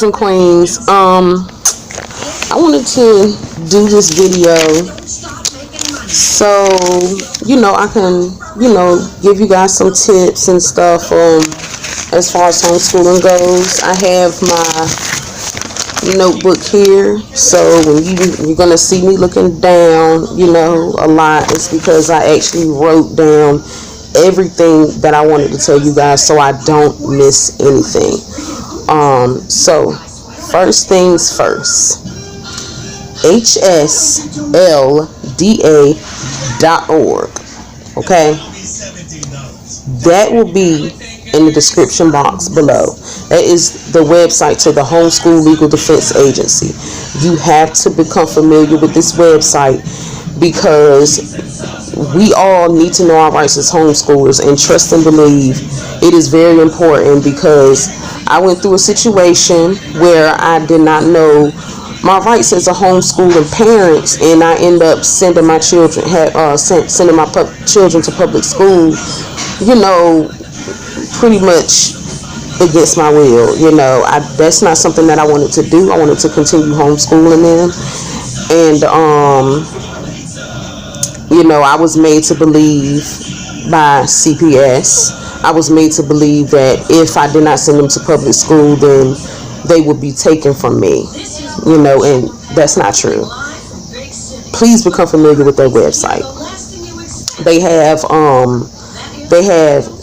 and queens, I wanted to do this video so I can give you guys some tips and stuff as far as homeschooling goes. I have my notebook here, so when you're gonna see me looking down a lot, it's because I actually wrote down everything that I wanted to tell you guys so I don't miss anything. So first things first, hslda.org. okay, that will be in the description box below. That is the website to the Homeschool Legal Defense Agency. You have to become familiar with this website because we all need to know our rights as homeschoolers, and trust and believe it is very important, because I went through a situation where I did not know my rights as a homeschooling parent, and I end up sending my children children to public school, pretty much against my will. That's not something that I wanted to do. I wanted to continue homeschooling them, and I was made to believe by CPS, I was made to believe that if I did not send them to public school, then they would be taken from me, and that's not true. Please become familiar with their website. They have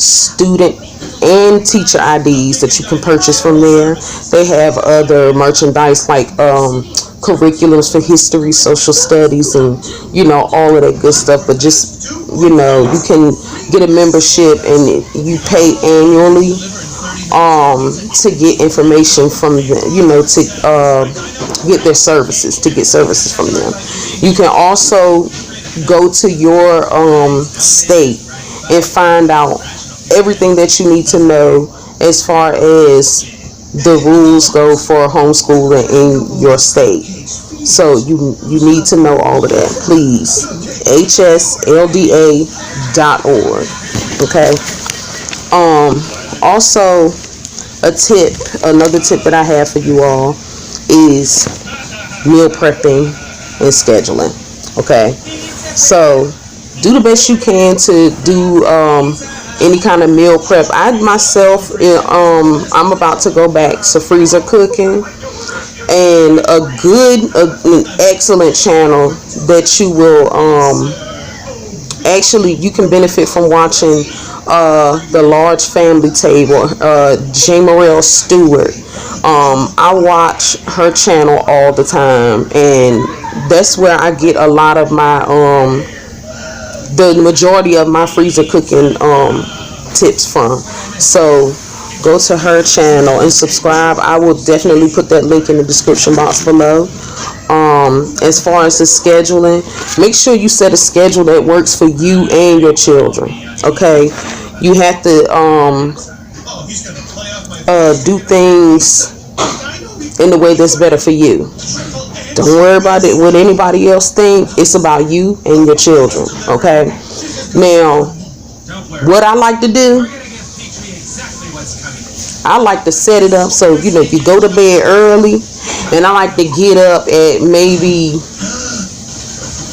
student and teacher IDs that you can purchase from there. They have other merchandise like curriculums for history, social studies, and all of that good stuff. But just you can get a membership, and you pay annually to get information from them, to get their services, from them. You can also go to your state and find out everything that you need to know as far as the rules go for homeschooling in your state. So you need to know all of that. Please, hslda.org. Okay. Also, another tip that I have for you all is meal prepping and scheduling. Okay. So do the best you can to do any kind of meal prep. I myself, I'm about to go back to freezer cooking, and an excellent channel that you will you can benefit from watching the Large Family Table, Jae Stewart. I watch her channel all the time, and that's where I get a lot of my the majority of my freezer cooking tips from. So go to her channel and subscribe. I will definitely put that link in the description box below. As far as the scheduling, make sure you set a schedule that works for you and your children. Okay, you have to do things in the way that's better for you. Don't worry about it what anybody else think. It's about you and your children. Okay. Now, what I like to do, I like to set it up so you go to bed early, and I like to get up at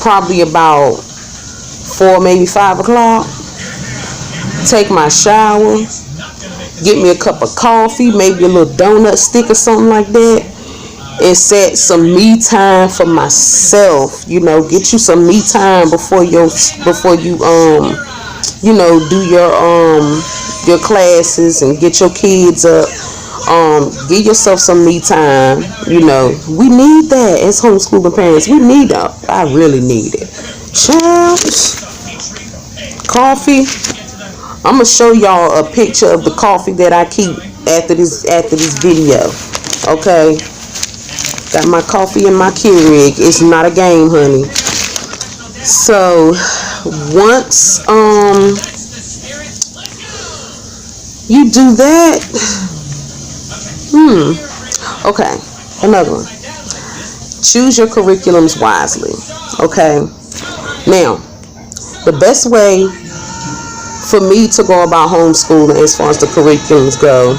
probably about 4, maybe 5 o'clock. Take my shower, get me a cup of coffee, maybe a little donut stick or something like that, and set some me time for myself. Get you some me time before you do your classes and get your kids up. Give yourself some me time. We need that as homeschooling parents. We need that. I really need it. Child, coffee. I'm gonna show y'all a picture of the coffee that I keep after this video. Okay. Got my coffee in my Keurig. It's not a game, honey. So once you do that, okay, another one. Choose your curriculums wisely. Okay. Now, the best way for me to go about homeschooling as far as the curriculums go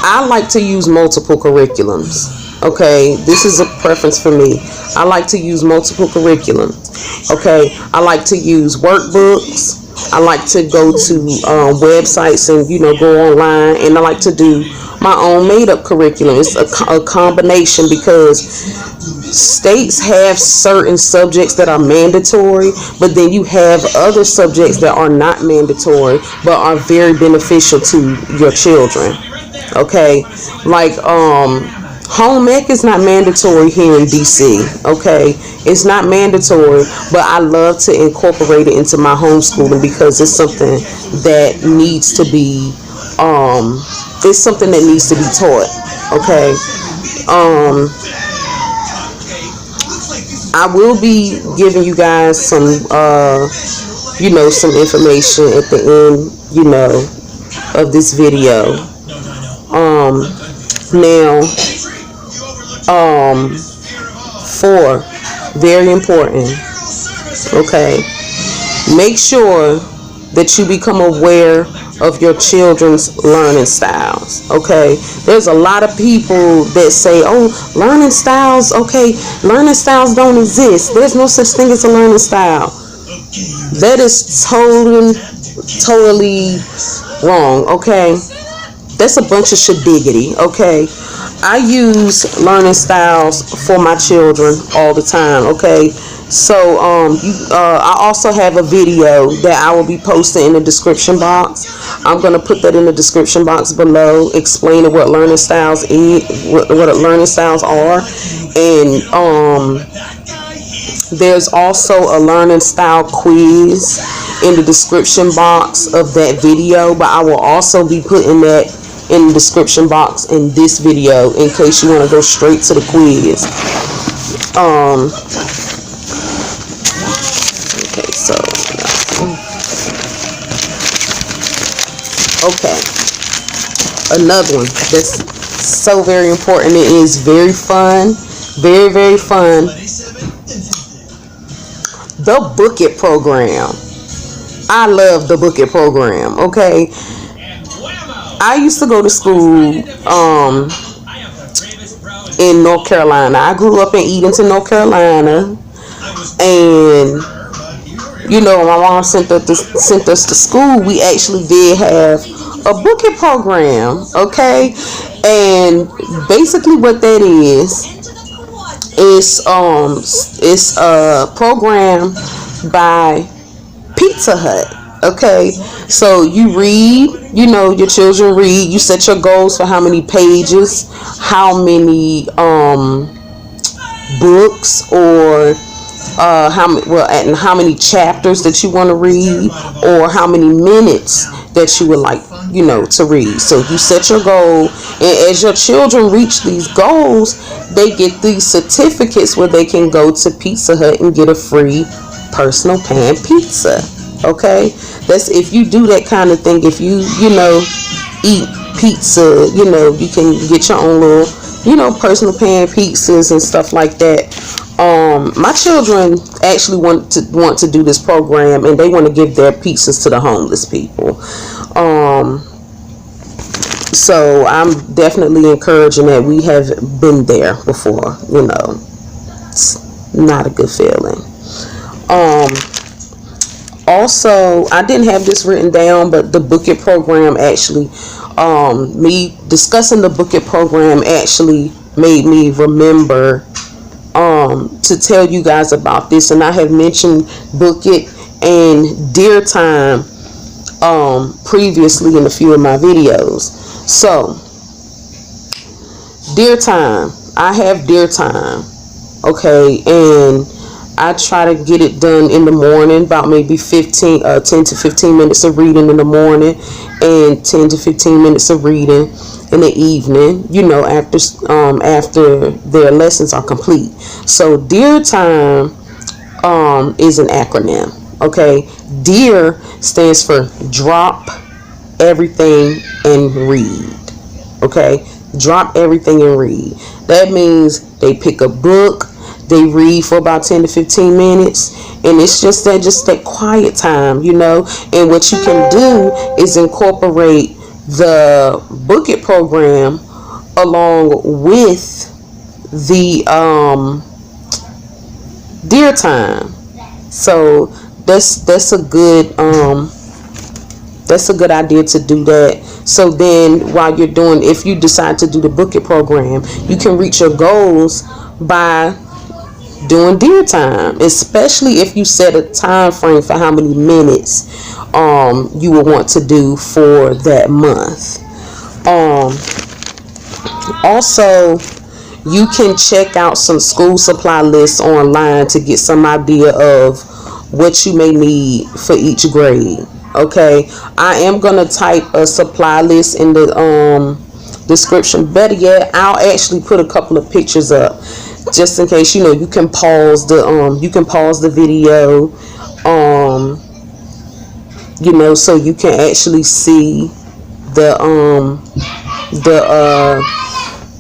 I like to use multiple curriculums. Okay, this is a preference for me. I like to use multiple curriculums. Okay, I like to use workbooks. I like to go to websites and go online, and I like to do my own made-up curriculum. It's a combination, because states have certain subjects that are mandatory, but then you have other subjects that are not mandatory but are very beneficial to your children. Okay, like home ec is not mandatory here in DC. Okay, it's not mandatory, but I love to incorporate it into my homeschooling, because it's something that needs to be taught. Okay, I will be giving you guys some some information at the end of this video. Now, 4, very important. Okay, make sure that you become aware of your children's learning styles. Okay, there's a lot of people that say, oh, learning styles, okay, learning styles don't exist, there's no such thing as a learning style. That is totally wrong. Okay, that's a bunch of shadiggity. Okay, I use learning styles for my children all the time. Okay, so I also have a video that I will be posting in the description box. I'm gonna put that in the description box below, explaining what learning styles what learning styles are, and there's also a learning style quiz in the description box of that video, but I will also be putting that in the description box in this video in case you want to go straight to the quiz. Okay, so another one that's so very important. It is very fun, very fun. The Book It program. I love the Book It program. Okay, I used to go to school in North Carolina. I grew up in Edenton, North Carolina, and my mom sent us to school. We actually did have a Book It program. Okay, and basically what that is it's a program by Pizza Hut. Okay, so you read, your children read, you set your goals for how many pages, how many books, or how many chapters that you want to read, or how many minutes that you would like to read. So you set your goal, and as your children reach these goals, they get these certificates where they can go to Pizza Hut and get a free personal pan pizza. Okay, that's if you do that kind of thing. If you eat pizza, you can get your own little personal pan pizzas and stuff like that. My children actually want to do this program, and they want to give their pizzas to the homeless people. So I'm definitely encouraging that. We have been there before. It's not a good feeling. Also, I didn't have this written down, but the Book It program actually, me discussing the Book It program actually made me remember to tell you guys about this. And I have mentioned Book It and Dear Time previously in a few of my videos. So, Dear Time, I have Dear Time. Okay, and I try to get it done in the morning, about maybe 10 to 15 minutes of reading in the morning, and 10 to 15 minutes of reading in the evening, after their lessons are complete. So Dear Time is an acronym. Okay, DEAR stands for Drop Everything and Read. Okay, drop everything and read. That means they pick a book, they read for about 10 to 15 minutes, and it's just that quiet time, and what you can do is incorporate the Book It program along with the Dear Time. So that's a good idea to do that. So then while you're doing, if you decide to do the Book It program, you can reach your goals by doing Dear Time, especially if you set a time frame for how many minutes you will want to do for that month. Also, you can check out some school supply lists online to get some idea of what you may need for each grade. Okay, I am gonna type a supply list in the description. Better yet, I'll actually put a couple of pictures up just in case. You can pause the video, so you can actually see the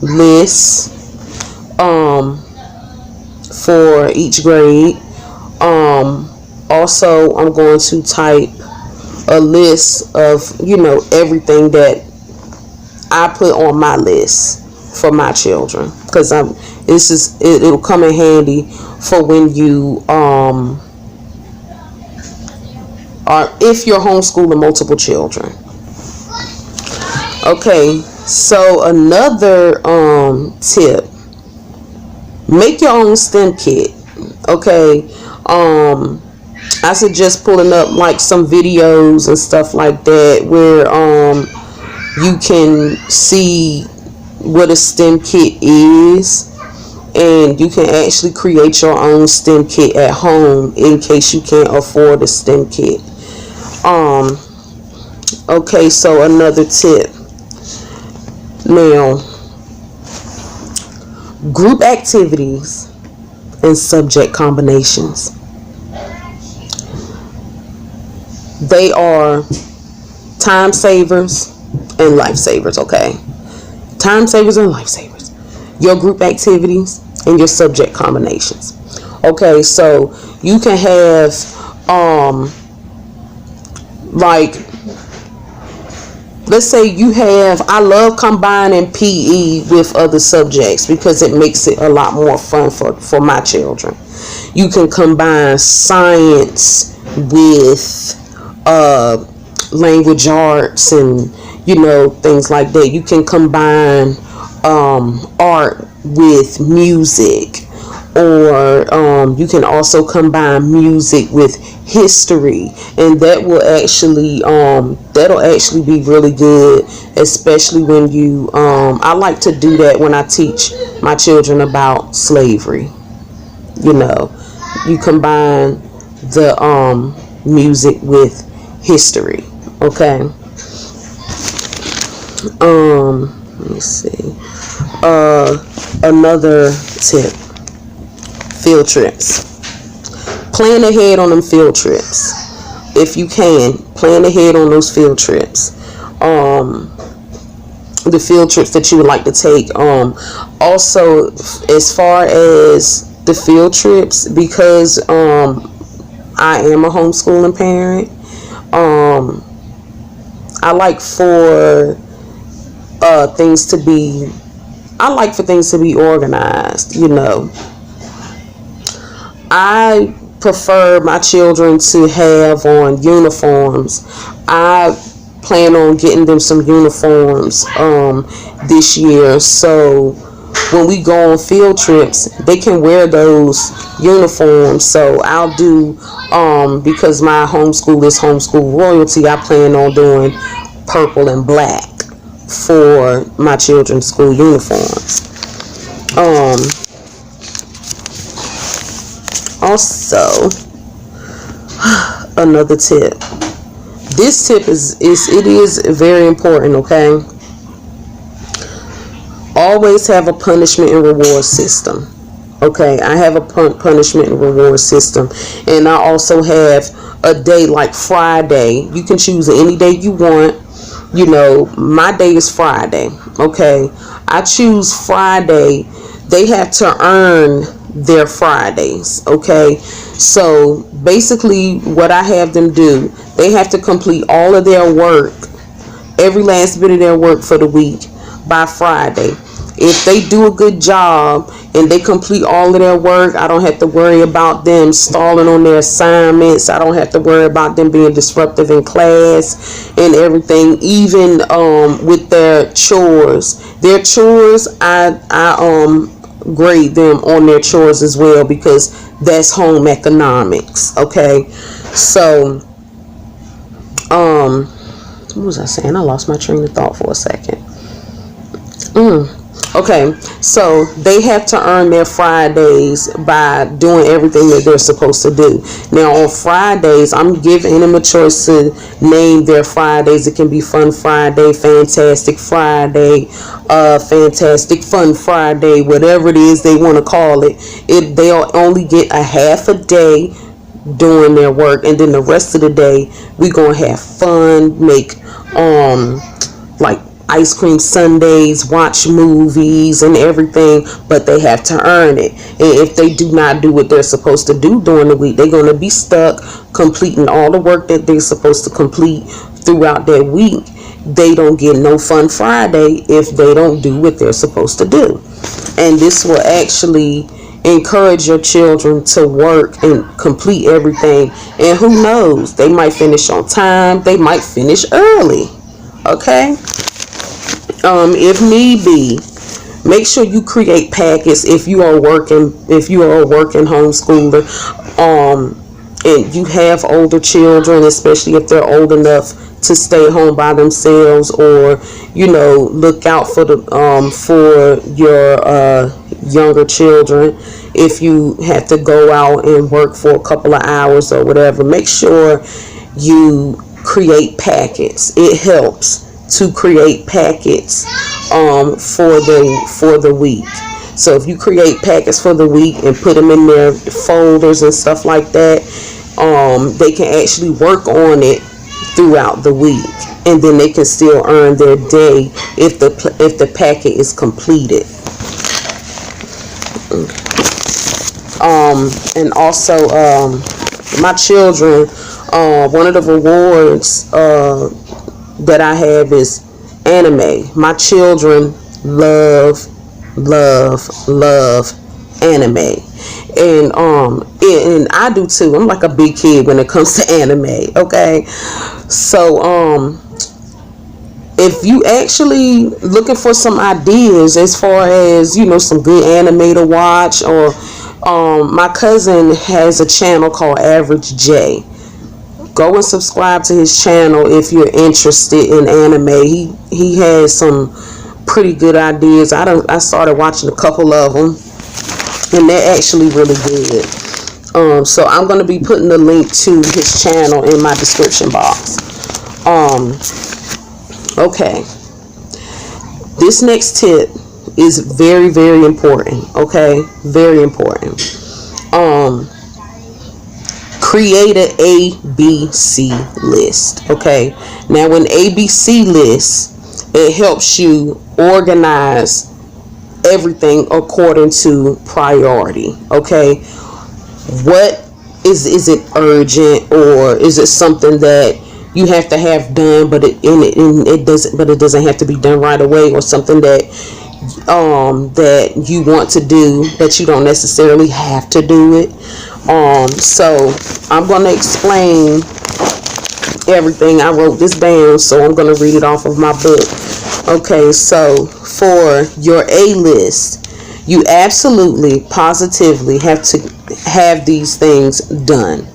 list for each grade. Also, I'm going to type a list of everything that I put on my list for my children, because it'll come in handy for when you if you're homeschooling multiple children. Okay, so another tip: make your own STEM kit. Okay, I suggest pulling up like some videos and stuff like that where you can see what a STEM kit is, and you can actually create your own STEM kit at home in case you can't afford a STEM kit. Okay, so another tip. Now, group activities and subject combinations. They are time savers and lifesavers, okay? Time savers and lifesavers. Your group activities and your subject combinations. Okay, so you can have let's say you have, I love combining PE with other subjects because it makes it a lot more fun for my children. You can combine science with language arts and things like that. You can combine art with music, or you can also combine music with history, and that'll actually be really good, especially when you I like to do that when I teach my children about slavery. You combine the music with history. Okay, let me see, another tip: field trips. Plan ahead on them field trips. If you can, plan ahead on those field trips. The field trips that you would like to take. Also, as far as the field trips, because I am a homeschooling parent, I like for things to be organized. I prefer my children to have on uniforms. I plan on getting them some uniforms this year, so when we go on field trips, they can wear those uniforms. So I'll do, because my homeschool is homeschool royalty, I plan on doing purple and black for my children's school uniforms. Also, another tip. This tip is very important, okay? Always have a punishment and reward system. Okay, I have a punishment and reward system, and I also have a day like Friday. You can choose any day you want. My day is Friday. Okay, I choose Friday. They have to earn their Fridays. Okay, so basically what I have them do, they have to complete all of their work every last bit of their work for the week by Friday. If they do a good job and they complete all of their work, I don't have to worry about them stalling on their assignments. I don't have to worry about them being disruptive in class and everything. Even with their chores. Their chores, I grade them on their chores as well, because that's home economics. Okay, so what was I saying? I lost my train of thought for a second. Okay, so they have to earn their Fridays by doing everything that they're supposed to do. Now on Fridays, I'm giving them a choice to name their Fridays. It can be Fun Friday, Fantastic Friday, Fantastic Fun Friday, whatever it is they want to call it. They'll only get a half a day doing their work, and then the rest of the day we gonna have fun, make like ice cream sundaes, watch movies and everything, but they have to earn it. And if they do not do what they're supposed to do during the week, they're going to be stuck completing all the work that they're supposed to complete throughout that week. They don't get no Fun Friday if they don't do what they're supposed to do. And this will actually encourage your children to work and complete everything. And who knows, they might finish on time, they might finish early. Okay, if need be, make sure you create packets if you are a working homeschooler, and you have older children, especially if they're old enough to stay home by themselves, or look out for your younger children. If you have to go out and work for a couple of hours or whatever, make sure you create packets. It helps to create packets for the week. So if you create packets for the week and put them in their folders and stuff like that, they can actually work on it throughout the week, and then they can still earn their day if the packet is completed. And also, my children, one of the rewards that I have is anime. My children love anime, and I do too. I'm like a big kid when it comes to anime. Okay, so if you actually looking for some ideas as far as some good anime to watch, or my cousin has a channel called Avg Jae. Go and subscribe to his channel if you're interested in anime. He has some pretty good ideas. I started watching a couple of them, and they're actually really good. So I'm going to be putting the link to his channel in my description box. Okay. This next tip is very, very important. Okay, very important. Create an ABC list. Okay, now an ABC list, it helps you organize everything according to priority. Okay, what is it urgent, or is it something that you have to have done, but it doesn't have to be done right away, or something that you want to do but you don't necessarily have to do it. So I'm going to explain everything. I wrote this down, so I'm going to read it off of my book. Okay, so for your A list, you absolutely, positively have to have these things done.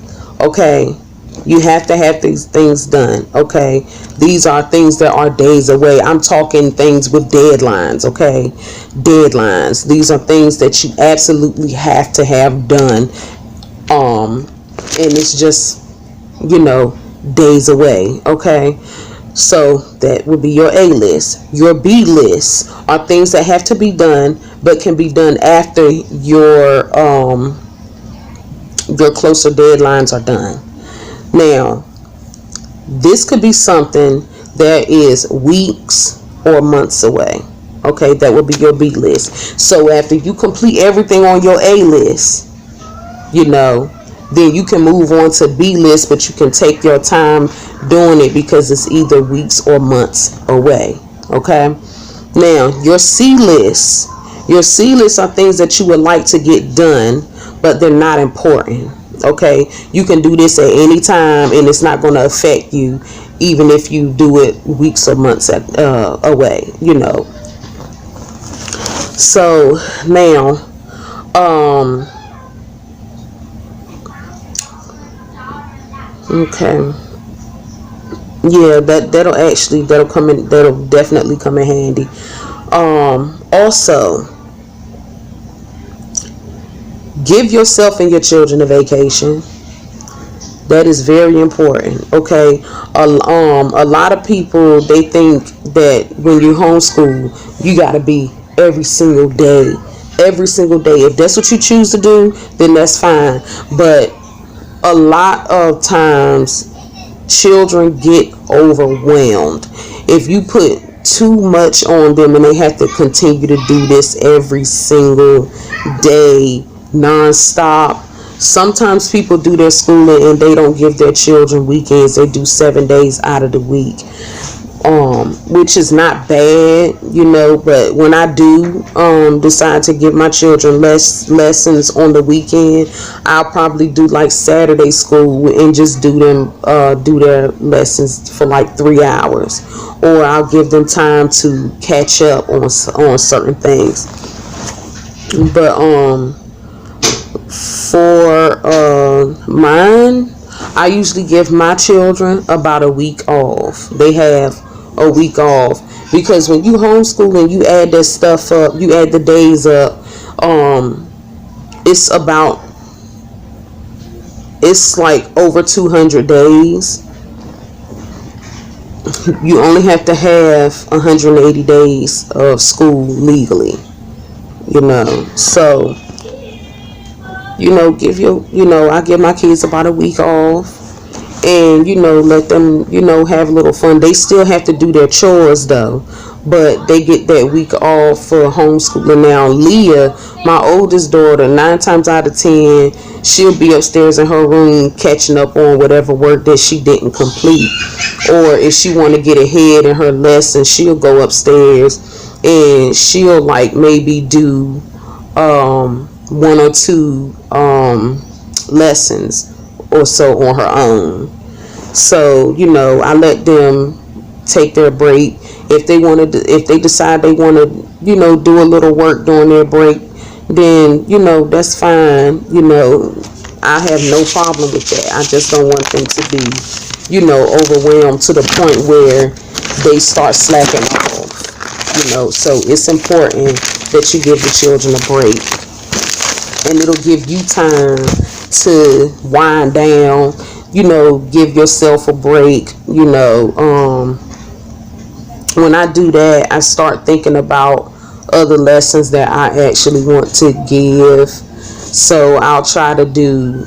Okay, you have to have these things done. Okay, these are things that are days away. I'm talking things with deadlines. Okay, deadlines. These are things that you absolutely have to have done. And it's just, days away. Okay, so that would be your A list. Your B list are things that have to be done, but can be done after your closer deadlines are done. Now, this could be something that is weeks or months away. Okay, that would be your B list. So after you complete everything on your A list, then you can move on to B list, but you can take your time doing it because it's either weeks or months away. Okay. Now, your C list. Your C list are things that you would like to get done, but they're not important. Okay. You can do this at any time and it's not going to affect you, even if you do it weeks or months away, you know. So now, okay, yeah, that'll definitely come in handy. Also, give yourself and your children a vacation. That is very important. Okay. A lot of people, they think that when you homeschool, you got to be every single day. Every single day. If that's what you choose to do, then that's fine. But a lot of times, children get overwhelmed. If you put too much on them and they have to continue to do this every single day, non-stop. Sometimes people do their schooling and they don't give their children weekends. They do 7 days out of the week, which is not bad, you know. But when I do decide to give my children lessons on the weekend, I'll probably do like Saturday school and just do their lessons for like 3 hours, or I'll give them time to catch up on certain things. But for mine, I usually give my children about a week off. They have a week off because when you homeschool and you add that stuff up, you add the days up, it's like over 200 days. You only have to have 180 days of school legally, you know. So, you know, I give my kids about a week off and, you know, let them, you know, have a little fun. They still have to do their chores though, but they get that week off for homeschooling. Now, Leah, my oldest daughter, 9 times out of 10, she'll be upstairs in her room catching up on whatever work that she didn't complete. Or if she want to get ahead in her lesson, she'll go upstairs and she'll like maybe do 1 or 2 lessons or so on her own. So, you know, I let them take their break. If they decide they want to, you know, do a little work during their break, then, you know, that's fine. You know, I have no problem with that. I just don't want them to be, you know, overwhelmed to the point where they start slacking off. You know, so it's important that you give the children a break. And it'll give you time to wind down, you know, give yourself a break, you know. When I do that, I start thinking about other lessons that I actually want to give. So I'll try to do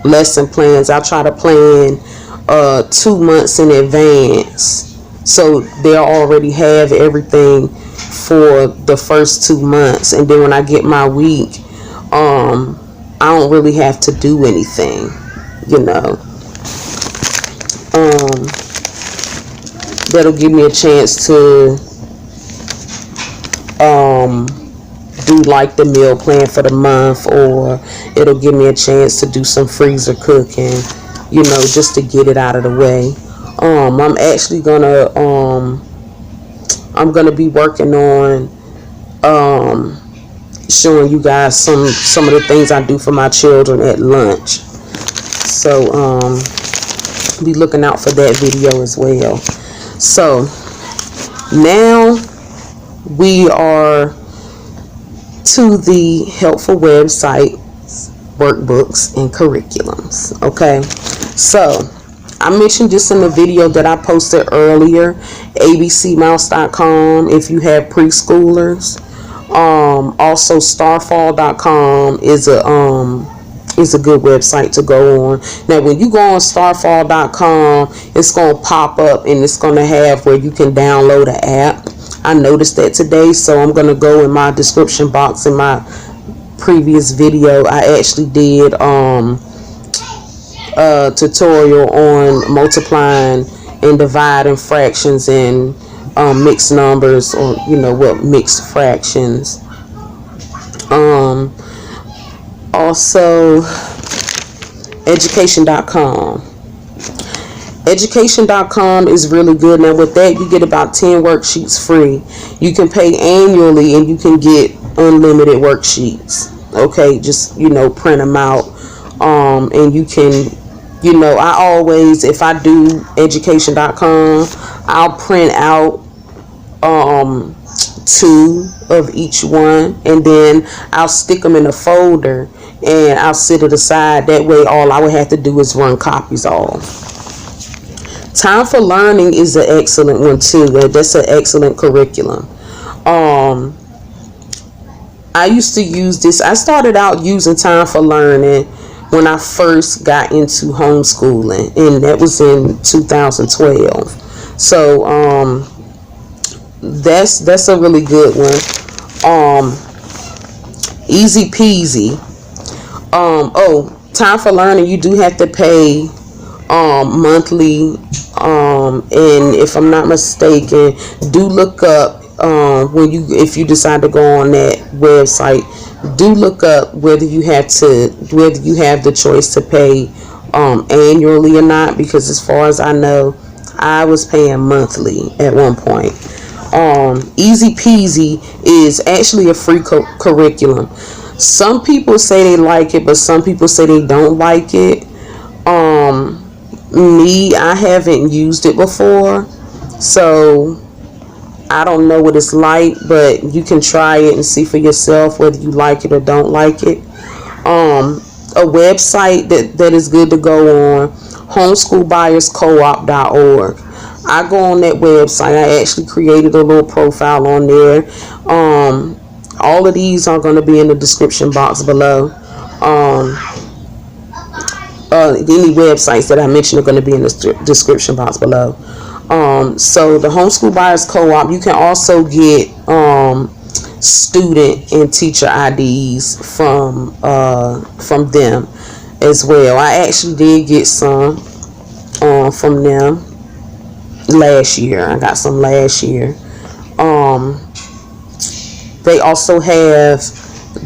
lesson plans. I'll try to plan 2 months in advance, so they'll already have everything for the first 2 months, and then when I get my week, I don't really have to do anything, you know. That'll give me a chance to do like the meal plan for the month, or it'll give me a chance to do some freezer cooking, you know, just to get it out of the way. I'm actually gonna be working on showing you guys some of the things I do for my children at lunch. So be looking out for that video as well. So now we are to the helpful website, workbooks, and curriculums. Okay, so I mentioned this in the video that I posted earlier, abcmouse.com if you have preschoolers. Also starfall.com is a good website to go on. Now when you go on starfall.com, it's going to pop up and it's going to have where you can download an app. I noticed that today, so I'm going to go in my description box in my previous video, I actually did a tutorial on multiplying and dividing fractions and mixed numbers, or what mixed fractions. Also, education.com. Education.com is really good. Now with that, you get about 10 worksheets free. You can pay annually and you can get unlimited worksheets. Okay, just print them out. And you can, I always, if I do education.com, I'll print out 2 of each one, and then I'll stick them in a folder and I'll set it aside. That way all I would have to do is run copies off. Time for Learning is an excellent one too. That's an excellent curriculum. I used to use this. I started out using Time for Learning when I first got into homeschooling, and that was in 2012. So that's a really good one. Easy Peasy. Time for Learning, you do have to pay monthly, and if I'm not mistaken, do look up if you decide to go on that website, do look up whether you have the choice to pay annually or not, because as far as I know, I was paying monthly at one point. Easy Peasy is actually a free curriculum. Some people say they like it, but some people say they don't like it. I haven't used it before, so I don't know what it's like, but you can try it and see for yourself whether you like it or don't like it. A website that is good to go on, homeschoolbuyerscoop.org. I go on that website. I actually created a little profile on there. All of these are going to be in the description box below. Any websites that I mentioned are going to be in the description box below. So the Homeschool Buyers Co-op, you can also get student and teacher IDs from them as well. I actually did get some from them last year. I got some last year. They also have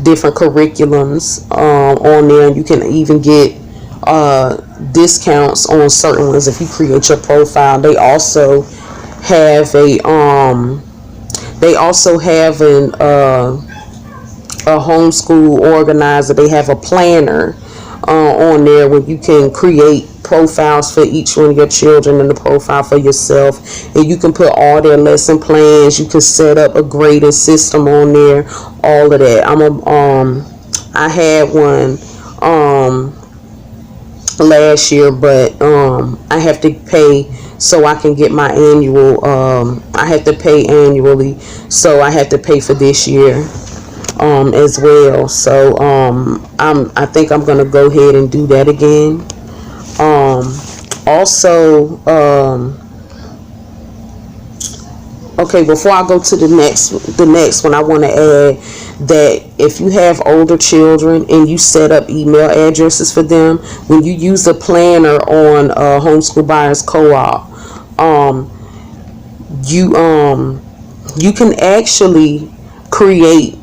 different curriculums on there, and you can even get discounts on certain ones if you create your profile. They also have a homeschool organizer. They have a planner on there where you can create profiles for each one of your children and the profile for yourself, and you can put all their lesson plans. You can set up a grading system on there, all of that. I had one last year, but I have to pay so I can get my annual. I have to pay annually, so I have to pay for this year as well. So I think I'm gonna go ahead and do that again. Okay, before I go to the next one, I want to add that if you have older children and you set up email addresses for them, when you use a planner on Homeschool Buyers Co-op, you can actually create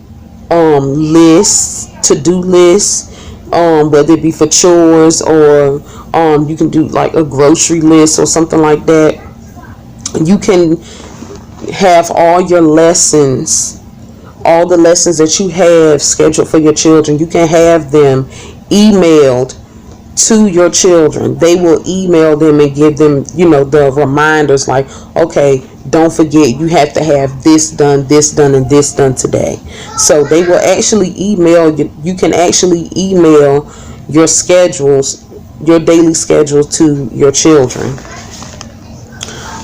lists, to-do lists, whether it be for chores, or you can do like a grocery list or something like that. You can have all your lessons, all the lessons that you have scheduled for your children, you can have them emailed to your children. They will email them and give them, the reminders like, okay, don't forget, you have to have this done, and this done today. So they will actually email you. You can actually email your schedules, your daily schedule, to your children.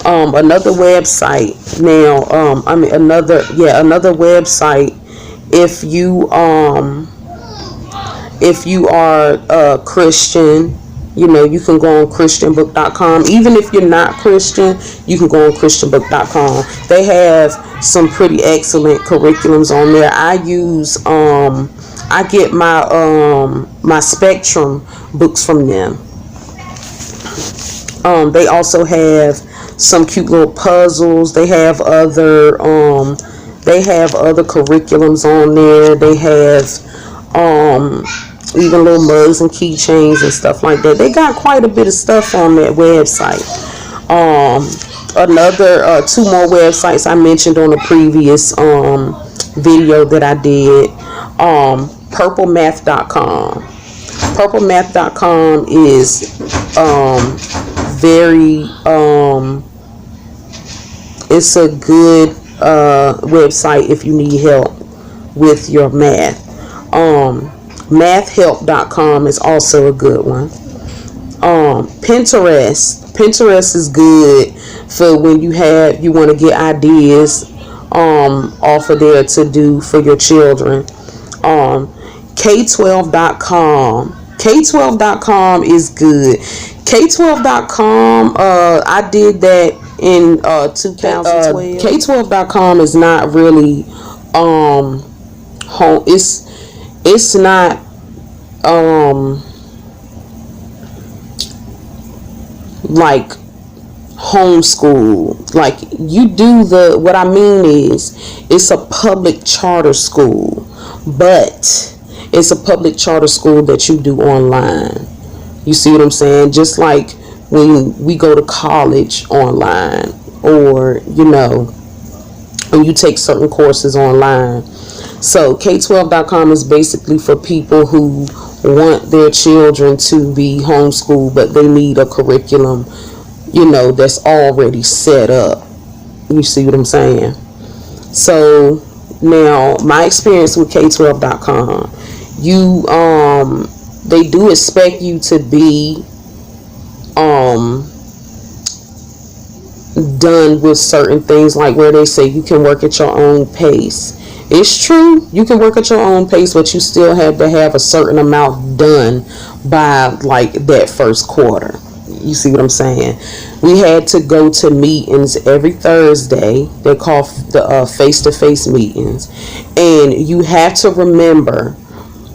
Another website now, another website, if you are a Christian, you can go on christianbook.com. Even if you're not Christian, you can go on christianbook.com. They have some pretty excellent curriculums on there. I use I get my Spectrum books from them. They also have some cute little puzzles. They have other curriculums on there. They have even little mugs and keychains and stuff like that. They got quite a bit of stuff on that website. Another 2 more websites I mentioned on the previous video that I did. purplemath.com. purplemath.com is very it's a good website if you need help with your math. Mathhelp.com is also a good one. Pinterest is good for when you want to get ideas off of there to do for your children. K12.com. K12.com is good. K12.com, I did that in 2012. K12.com is not really home. It's not like homeschool. Like you do what I mean is it's a public charter school, but it's a public charter school that you do online. You see what I'm saying? Just like when we go to college online, or when you take certain courses online. So K12.com is basically for people who want their children to be homeschooled, but they need a curriculum, that's already set up. You see what I'm saying? So now my experience with K12.com, they do expect you to be done with certain things, like where they say you can work at your own pace. It's true, you can work at your own pace, but you still have to have a certain amount done by like that first quarter. You see what I'm saying? We had to go to meetings every Thursday. They're called the face-to-face meetings, and you have to remember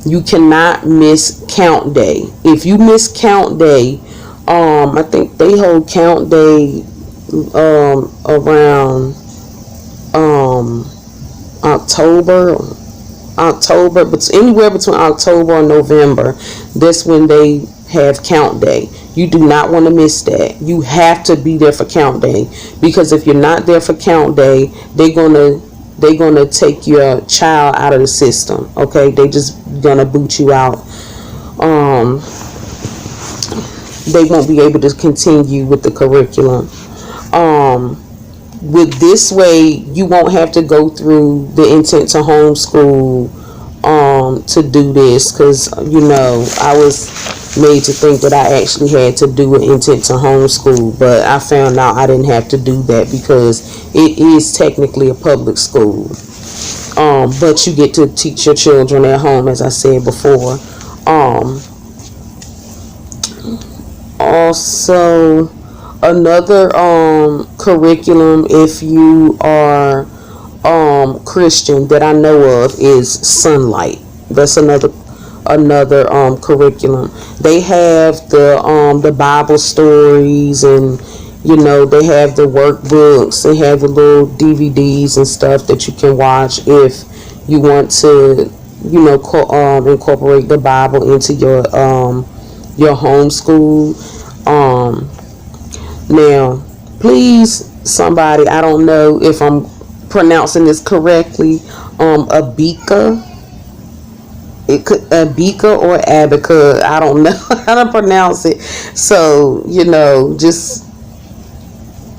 you cannot miss count day. If you miss count day, I think they hold count day around October, but anywhere between October and November. That's when they have count day. You do not want to miss that. You have to be there for count day, because if you're not there for count day, they're gonna take your child out of the system. Okay, they just gonna boot you out. They won't be able to continue with the curriculum. With this way, you won't have to go through the intent to homeschool to do this, because I was made to think that I actually had to do an intent to homeschool, but I found out I didn't have to do that because it is technically a public school. But you get to teach your children at home, as I said before. Also, another curriculum, if you are Christian, that I know of is Sonlight. That's another curriculum. They have the Bible stories, and they have the workbooks. They have the little DVDs and stuff that you can watch if you want to incorporate the Bible into your homeschool. Now, please, somebody, I don't know if I'm pronouncing this correctly, Abeka. It could Abeka or Abeka. I don't know how to pronounce it. So, just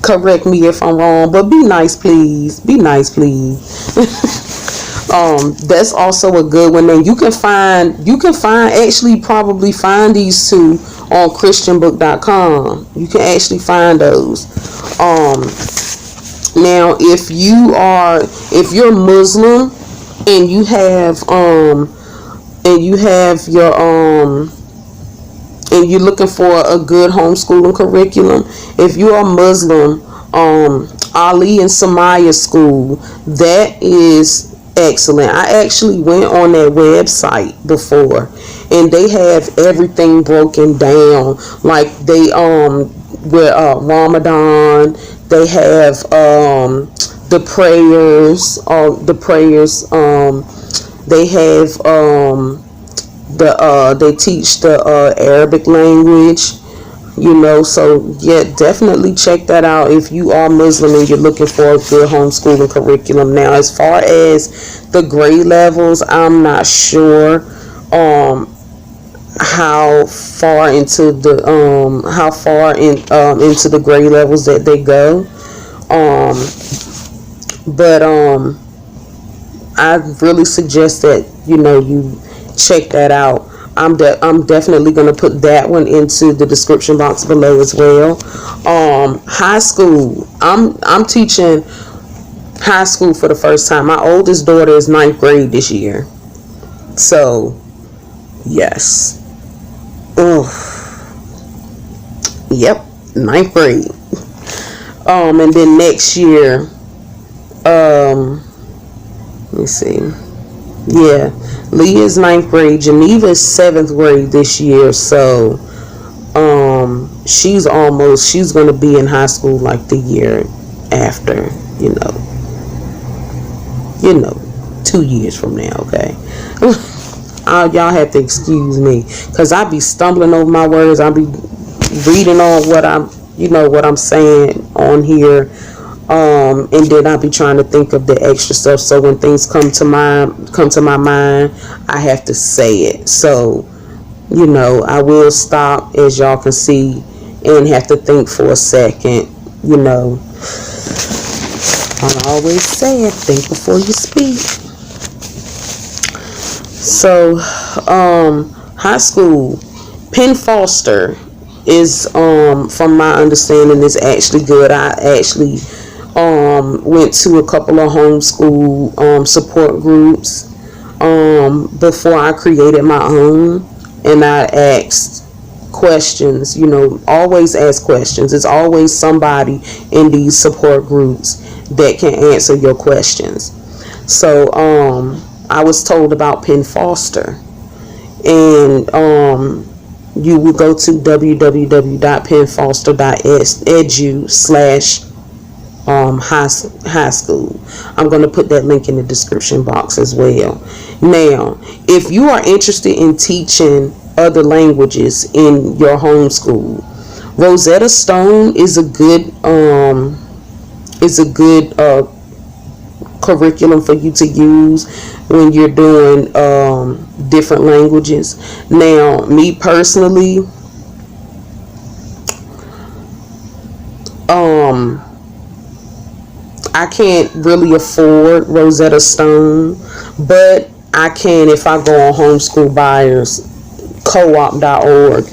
correct me if I'm wrong, but be nice, please. Be nice, please. That's also a good one. And you can probably find these two on christianbook.com. You can actually find those. Now, if you're Muslim and you have your and you're looking for a good homeschooling curriculum, if you are Muslim, Ali and Sumaya School, that is Excellent. I actually went on their website before, and they have everything broken down. Like they with Ramadan, they have the prayers, they have they teach the Arabic language. So yeah, definitely check that out if you are Muslim and you're looking for a good homeschooling curriculum. Now, as far as the grade levels, I'm not sure how far into the into the grade levels that they go, but I really suggest that you check that out. I'm definitely going to put that one into the description box below as well. High school. I'm teaching high school for the first time. My oldest daughter is 9th grade this year. So, yes. Yep, 9th grade. And then next year, let me see. Yeah, Leah's 9th grade. Geneva is 7th grade this year. So, she's going to be in high school like the year after, 2 years from now, okay? Y'all have to excuse me, because I be stumbling over my words. I be reading on what I'm saying on here. And then I'll be trying to think of the extra stuff. So when things come to my mind, I have to say it. So, I will stop, as y'all can see, and have to think for a second. I always say it, think before you speak. So, high school, Penn Foster is, from my understanding, is actually good. I actually went to a couple of homeschool support groups before I created my own, and I asked questions. Always ask questions. It's always somebody in these support groups that can answer your questions. So I was told about Penn Foster, and you would go to www.pennfoster.edu/high school. I'm going to put that link in the description box as well. Now, if you are interested in teaching other languages in your homeschool, Rosetta Stone is a good curriculum for you to use when you're doing different languages. Now, me personally, I can't really afford Rosetta Stone, but I can if I go on Homeschool Buyers co-op.org.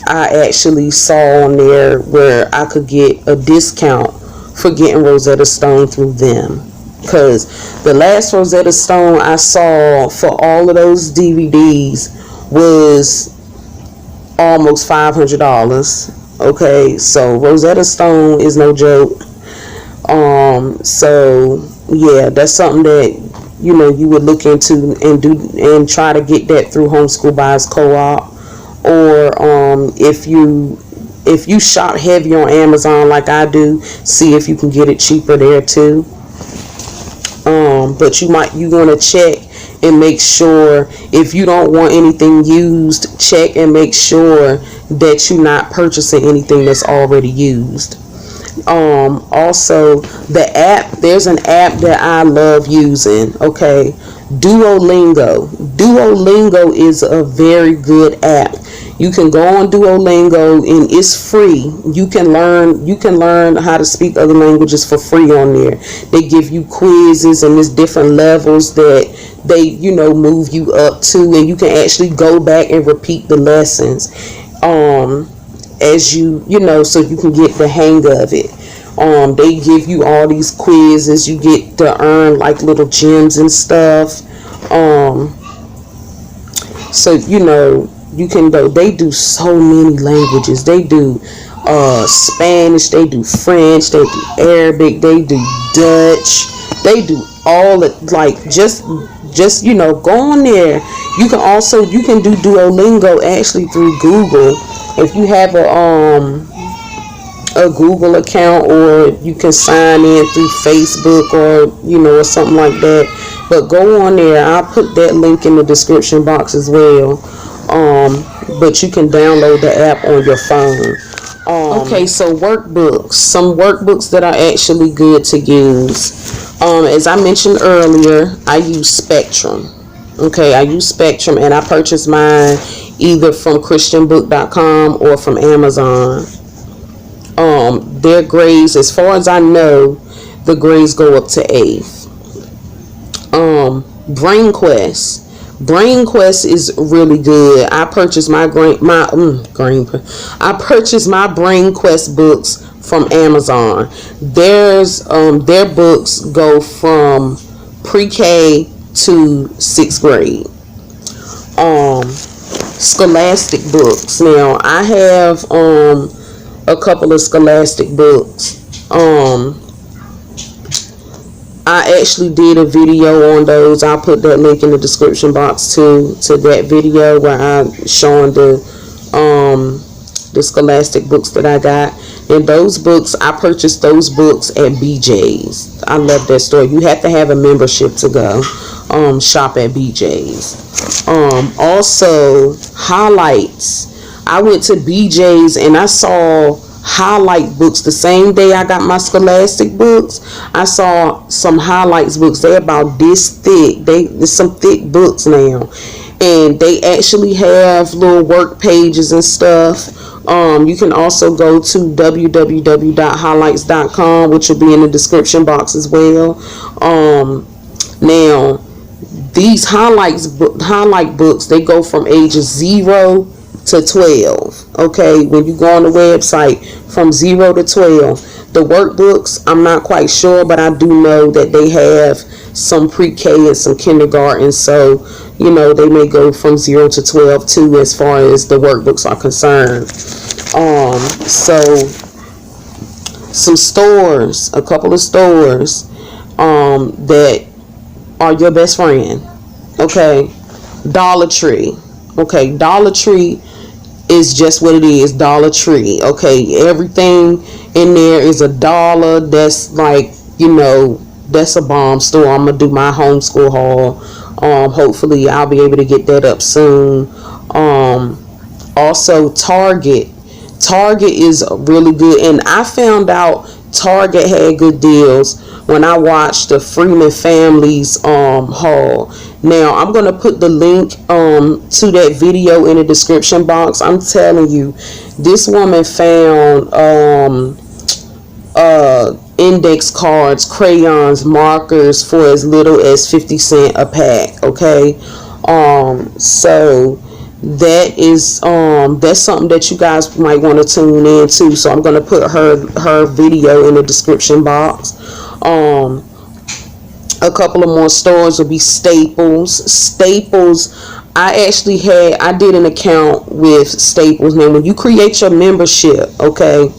I actually saw on there where I could get a discount for getting Rosetta Stone through them, because the last Rosetta Stone I saw for all of those DVDs was almost $500. Okay, so Rosetta Stone is no joke. So yeah, that's something that you would look into and try to get that through Homeschool Buyers Co-op, or if you shop heavy on Amazon like I do, see if you can get it cheaper there too. But you want to check and make sure, if you don't want anything used, check and make sure that you're not purchasing anything that's already used. Also, there's an app that I love using, okay? Duolingo is a very good app. You can go on Duolingo and it's free. You can learn how to speak other languages for free on there. They give you quizzes and there's different levels that they move you up to, and you can actually go back and repeat the lessons as so you can get the hang of it. They give you all these quizzes. You get to earn like little gems and stuff. So you can go. They do so many languages. They do Spanish. They do French. They do Arabic. They do Dutch. They do all it, like just go on there. You can do Duolingo actually through Google if you have a Google account, or you can sign in through Facebook, or something like that. But go on there. I'll put that link in the description box as well. But you can download the app on your phone. Okay, so workbooks. Some workbooks that are actually good to use. As I mentioned earlier, I use Spectrum. Okay, I use Spectrum, and I purchase mine either from christianbook.com or from Amazon. Their grades, as far as I know, the grades go up to A. Brain Quest is really good. I purchased my Brain Quest books from Amazon. Their books go from pre-K to 6th grade. Scholastic books. Now I have a couple of Scholastic books. I actually did a video on those. I'll put that link in the description box to that video where I'm showing the Scholastic books that I got. And those books, I purchased those books at BJ's. I love that store. You have to have a membership to go shop at BJ's. Also, highlights. I went to BJ's and I saw highlight books the same day I got my Scholastic books. I saw some highlights books. They're about this thick. There's some thick books now, and they actually have little work pages and stuff. You can also go to www.highlights.com, which will be in the description box as well. Now these highlight books, they go from ages 0 to 12. Okay, when you go on the website, from 0 to 12. The workbooks, I'm not quite sure, but I do know that they have some pre-K and some kindergarten, so they may go from 0 to 12 too, as far as the workbooks are concerned. So some stores, a couple of stores that are your best friend. Okay, Dollar Tree. Okay, Dollar Tree is just what it is, Dollar Tree. Okay, everything in there is $1. That's like, that's a bomb store. I'm gonna do my homeschool haul. Hopefully I'll be able to get that up soon. Also Target is really good, and I found out Target had good deals when I watched the Freeman family's haul. Now I'm gonna put the link to that video in the description box. I'm telling you, this woman found index cards, crayons, markers for as little as 50 cents a pack. Okay, so that is that's something that you guys might want to tune in to. So I'm gonna put her video in the description box. A couple of more stores will be Staples. I did an account with Staples. Now when you create your membership, okay,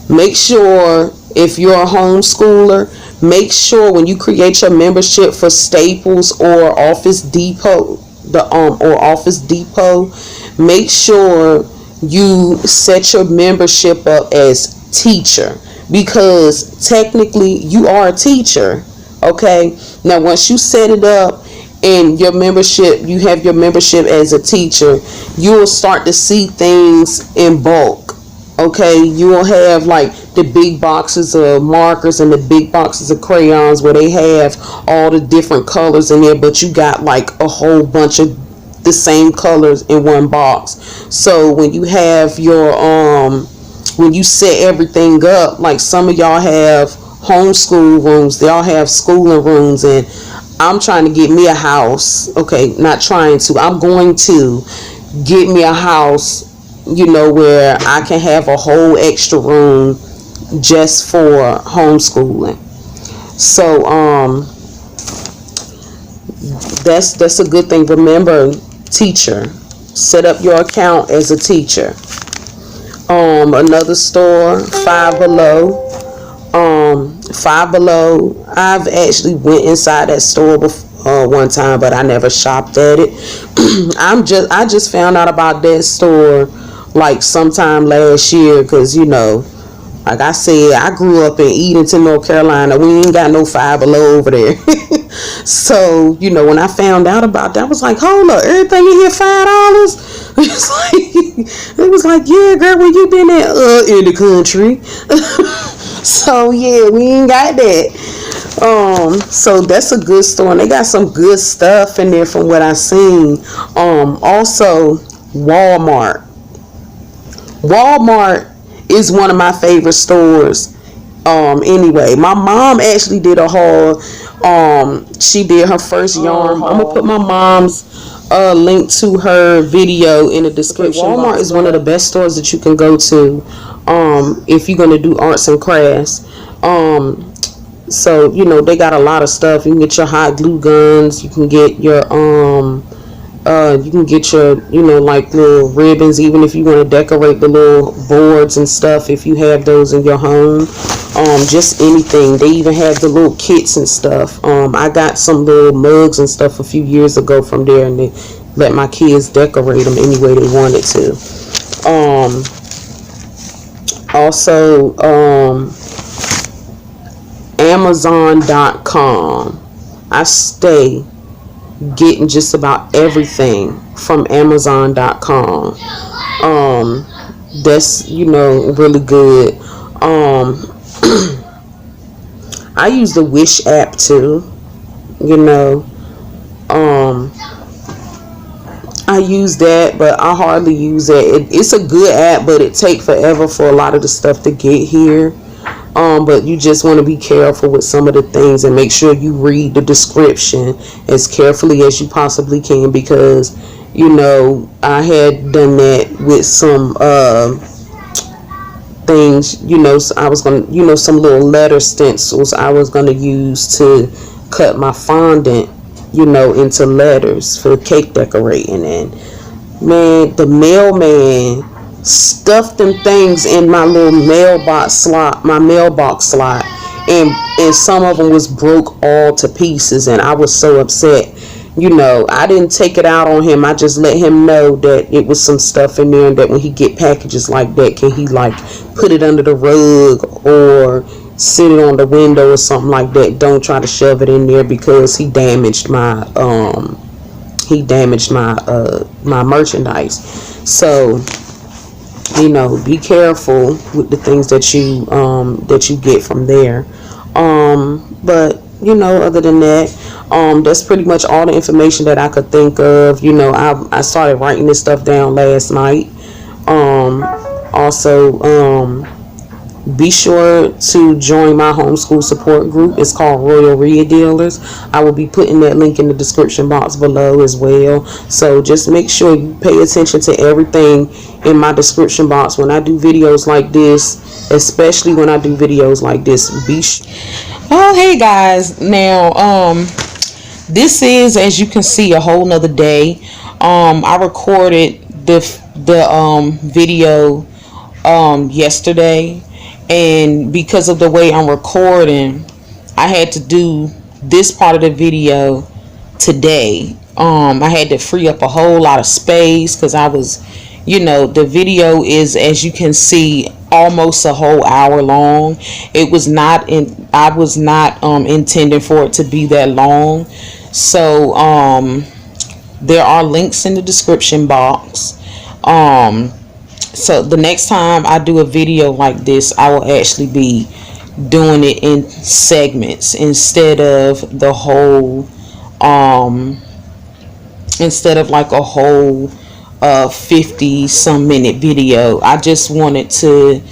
make sure, if you're a homeschooler, make sure when you create your membership for Staples or Office Depot, make sure you set your membership up as teacher, because technically you are a teacher. Okay, now once you set it up and you have your membership as a teacher, you will start to see things in bulk. Okay, you will have like the big boxes of markers and the big boxes of crayons where they have all the different colors in there, but you got like a whole bunch of the same colors in one box. So when you have your when you set everything up, like some of y'all have homeschool rooms, they all have schooling rooms, and I'm trying to get me a house. Okay, not trying to, I'm going to get me a house, where I can have a whole extra room just for homeschooling. So that's a good thing. Remember, teacher, set up your account as a teacher. Another store, Five Below. Five Below. I've actually went inside that store before, one time, but I never shopped at it. I just found out about that store like sometime last year, because like I said, I grew up in Edenton, North Carolina. We ain't got no Five Below over there. So, when I found out about that, I was like, hold up, everything in here $5? It was like, yeah, girl, where you been at? In the country. So yeah, we ain't got that. So that's a good store, and they got some good stuff in there from what I seen. Also Walmart. Walmart is one of my favorite stores. Anyway, my mom actually did a haul. She did her first yarn haul. I'm gonna put my mom's link to her video in the description. Walmart is one of the best stores that you can go to if you're gonna do arts and crafts. So they got a lot of stuff. You can get your hot glue guns. You can get your like little ribbons, even if you want to decorate the little boards and stuff, if you have those in your home. Just anything. They even have the little kits and stuff. I got some little mugs and stuff a few years ago from there, and they let my kids decorate them any way they wanted to. Also, Amazon.com. I stay getting just about everything from Amazon.com. That's really good. I use the Wish app too. I use that, but I hardly use it. It's a good app, but it takes forever for a lot of the stuff to get here. But you just want to be careful with some of the things, and make sure you read the description as carefully as you possibly can, because I had done that with some things. I was gonna some little letter stencils I was gonna use to cut my fondant into letters for cake decorating, and man, the mailman stuffed them things in my little mailbox slot, and some of them was broke all to pieces, and I was so upset. I didn't take it out on him. I just let him know that it was some stuff in there, and that when he get packages like that, can he like put it under the rug or sit it on the window or something like that. Don't try to shove it in there, because he damaged my my merchandise. So be careful with the things that you get from there. But other than that, that's pretty much all the information that I could think of. I started writing this stuff down last night. Also, be sure to join my homeschool support group. It's called Royal Read Dealers. I will be putting that link in the description box below as well. So just make sure you pay attention to everything in my description box when I do videos like this, especially when I do videos like this. Oh, hey guys. Now, this is, as you can see, a whole nother day. I recorded the video yesterday, and because of the way I'm recording, I had to do this part of the video today. I had to free up a whole lot of space, because I was, the video is, as you can see, almost a whole hour long. I was not intending for it to be that long. So there are links in the description box. So the next time I do a video like this, I will actually be doing it in segments instead of the whole instead of like a whole 50 some minute video. I just wanted to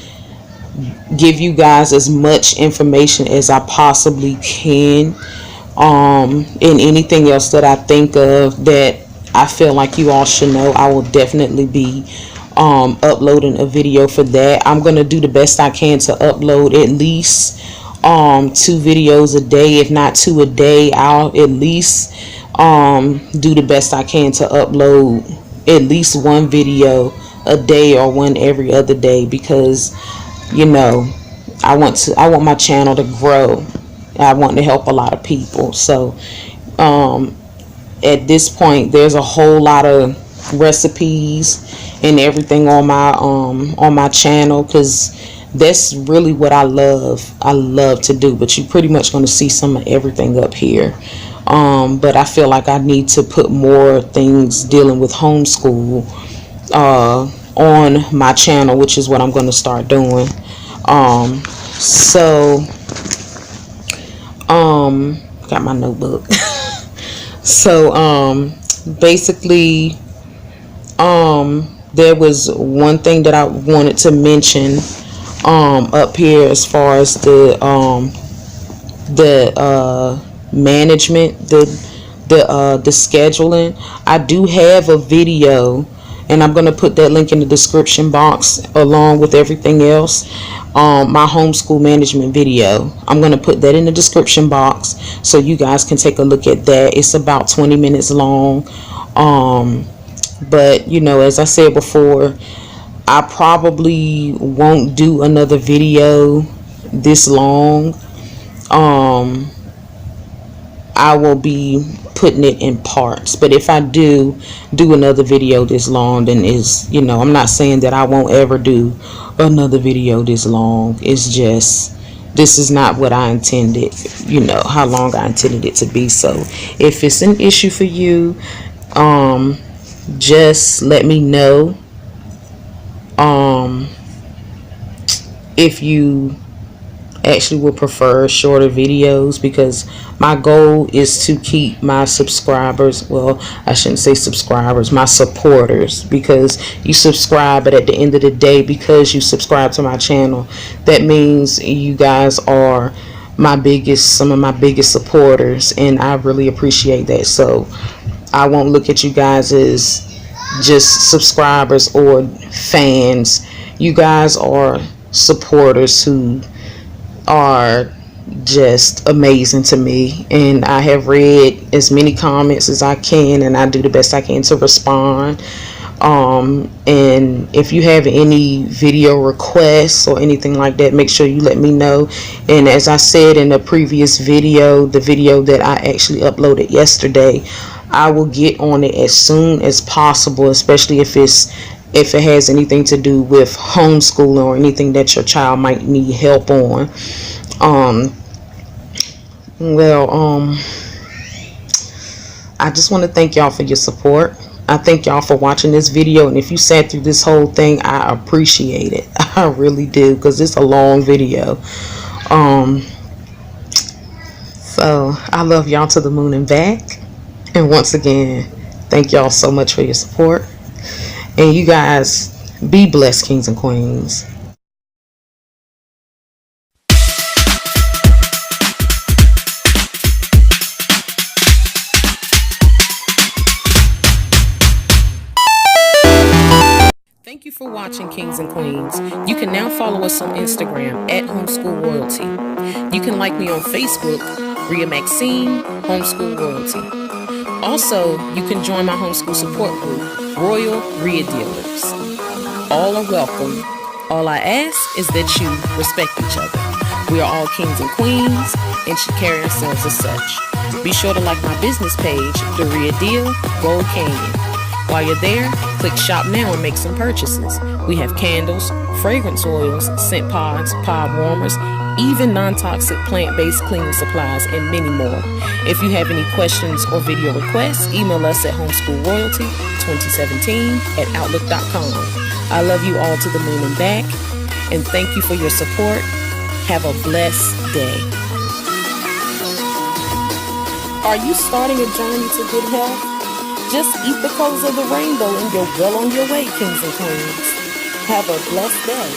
give you guys as much information as I possibly can, and anything else that I think of that I feel like you all should know, I will definitely be uploading a video for that. I'm gonna do the best I can to upload at least 2 videos a day, if not 2 a day. I'll at least do the best I can to upload at least 1 video a day, or 1 every other day, because I I want my channel to grow. I want to help a lot of people. So at this point, there's a whole lot of recipes and everything on my channel, because that's really what I love to do. But you're pretty much going to see some of everything up here. But I feel like I need to put more things dealing with homeschool on my channel, which is what I'm going to start doing. So got my notebook. So basically, there was one thing that I wanted to mention up here as far as the management, the scheduling. I do have a video, and I'm going to put that link in the description box along with everything else. My homeschool management video, I'm going to put that in the description box so you guys can take a look at that. It's about 20 minutes long. But you know, as I said before, I probably won't do another video this long. I will be putting it in parts, but if I do another video this long, then you know, I'm not saying that I won't ever do another video this long. It's just, this is not what I intended, you know, how long I intended it to be. So if it's an issue for you, just let me know. If you actually would prefer shorter videos, because my goal is to keep my subscribers, well, I shouldn't say subscribers, my supporters, because you subscribe, but at the end of the day, because you subscribe to my channel, that means you guys are some of my biggest supporters, and I really appreciate that. So I won't look at you guys as just subscribers or fans. You guys are supporters who are just amazing to me, and I have read as many comments as I can, and I do the best I can to respond. And if you have any video requests or anything like that, make sure you let me know. And as I said in the previous video, the video that I actually uploaded yesterday, I will get on it as soon as possible, especially if it has anything to do with homeschooling or anything that your child might need help on. I just want to thank y'all for your support. I thank y'all for watching this video, and if you sat through this whole thing, I appreciate it. I really do, because it's a long video. So I love y'all to the moon and back. And once again, thank y'all so much for your support. And you guys be blessed, kings and queens. Thank you for watching, kings and queens. You can now follow us on Instagram at Homeschool Royalty. You can like me on Facebook, Ria Maxine, Homeschool Royalty. Also, you can join my homeschool support group, Royal Ria Dealers. All are welcome. All I ask is that you respect each other. We are all kings and queens and should carry ourselves as such. Be sure to like my business page, The Ria Deal, Gold Canyon. While you're there, click shop now and make some purchases. We have candles, fragrance oils, scent pods, pod warmers, even non-toxic plant-based cleaning supplies, and many more. If you have any questions or video requests, email us at homeschoolroyalty2017@outlook.com. I love you all to the moon and back, and thank you for your support. Have a blessed day. Are you starting a journey to good health? Just eat the colors of the rainbow and you're well on your way, kings and queens. Have a blessed day.